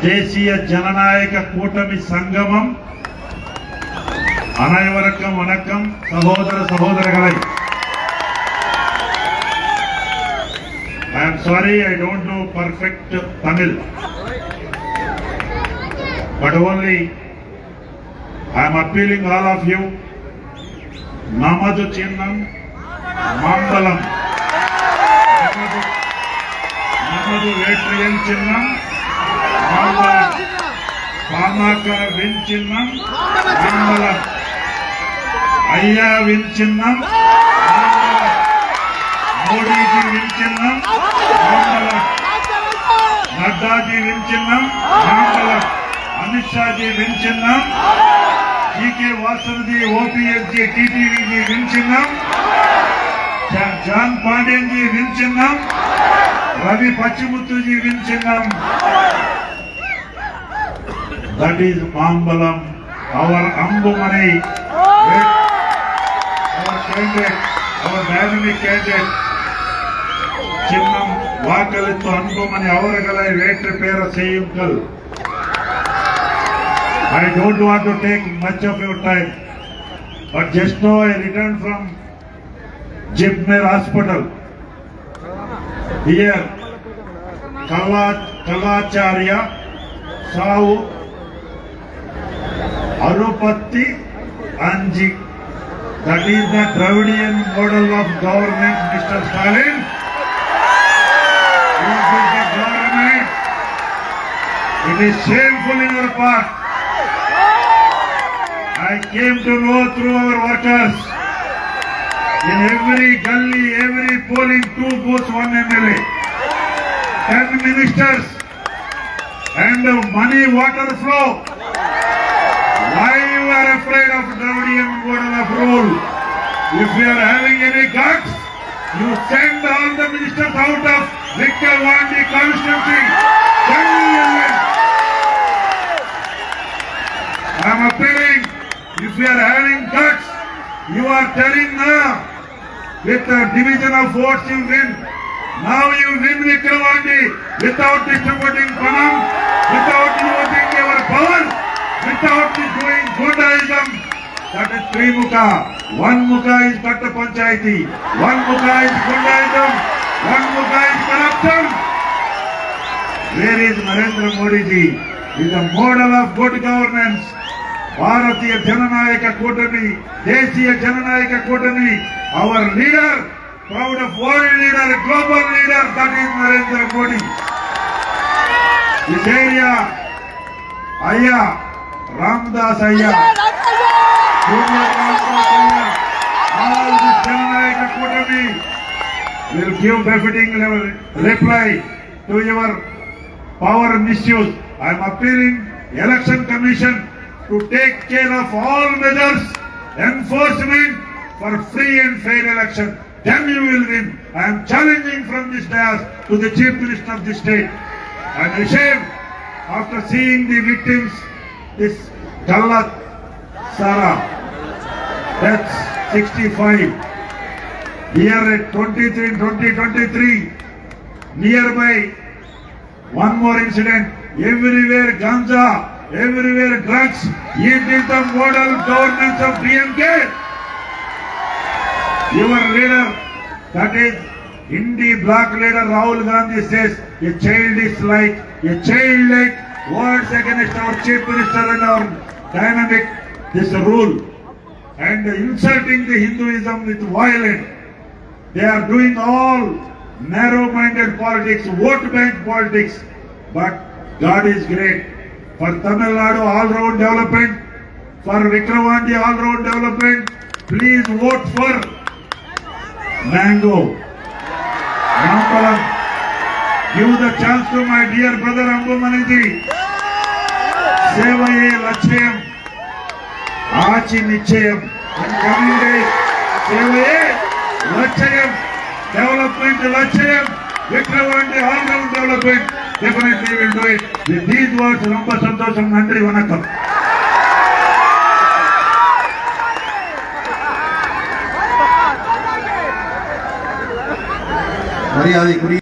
தேசிய ஜனநாயக கூட்டணி சங்கமம் அனைவருக்கும் வணக்கம். சகோதர சகோதரர்களை, I am sorry I don't know perfect Tamil, but only I am appealing all of you. Namadu Chinnam Mangalam, Namadu Vetriyan Chinnam Mangalam, Pamaka Vin Chinnam Mangalam, Ayya Vin Chinnam Mangalam, Modi ji Vin Chinnam Mangalam, Nadda ji Vin Chinnam Mangalam, Amit Shah ji Vin Chinnam, G.K. Vasudji, OPS ji, TTV ji Vin Chinnam, John Pandian ji Vin Chinnam, Ravi Pachimuthu ji Vin Chinnam. That is Mangalam, our Ambumani, our candidate, our dynamic candidate. Chinnam Vakalittu Ambumani Avaragalai Vetri Pera Seyyungal. I don't want to take much of your time, but just now I returned from Jibmer Hospital. Here, Kalacharya Sahu Arupatti Anji. That is the Dravidian model of government, Mr. Stalin. This is the government. It is shameful in your part. I came to know through our workers. In every gully, every polling, 2 booths, 1 MLA, 10 ministers, and money water flow. Why you are afraid of Dravidian model of rule? If you are having any guts, you send all the ministers out of Vikkalwandi constituency. I am appealing. If you are having guts, you are telling now, with the division of votes you win. Now you win Vikkalwandi without distributing Panam, without using your power, without doing Gundaism. That is 3 Mukha. 1 Mukha is Katta Panchayati, 1 Mukha is Gundaism, 1 Mukha is corruption. Where is Narendra Modi ji? He is a model of good governance. భారతీయ జననాయక కూటమి, దేశీయ జననాయక కూటమి, our leader, proud of world leader, global leader, that is Narendra Modi. This area, Ayya, Ramdas Ayya, Junior Ramdas Ayya, all this Jananayaka Kutami will give befitting reply to your power misuse. I am appealing Election Commission to take care of all measures, enforcement for free and fair election. Then you will win. I am challenging from this dais to the Chief Minister of the state. I am ashamed after seeing the victims, this Kallat Sara, that's 65. Here at 2023, nearby, one more incident, everywhere ganja, everywhere drugs. It is the model governance of DMK. Your leader, that is Hindi bloc leader Rahul Gandhi, says a child is like words against our Chief Minister and our dynamic this rule, and insulting the Hinduism with violence. They are doing all narrow-minded politics, vote bank politics, but God is great. For Tamil Nadu all-round development, for Vikkalwandi all-round development, please vote for Mango. Mangalam. Give the chance to my dear brother Ambumani ji. Sevaye Lachayam, Achi Nichayam. In coming days, Sevaye Lachayam, development Lachayam, Vikkalwandi all-round development. Definitely will do it. With these words, Romba Santosham, Nandri Vanakkam. மரியாதைக்குரிய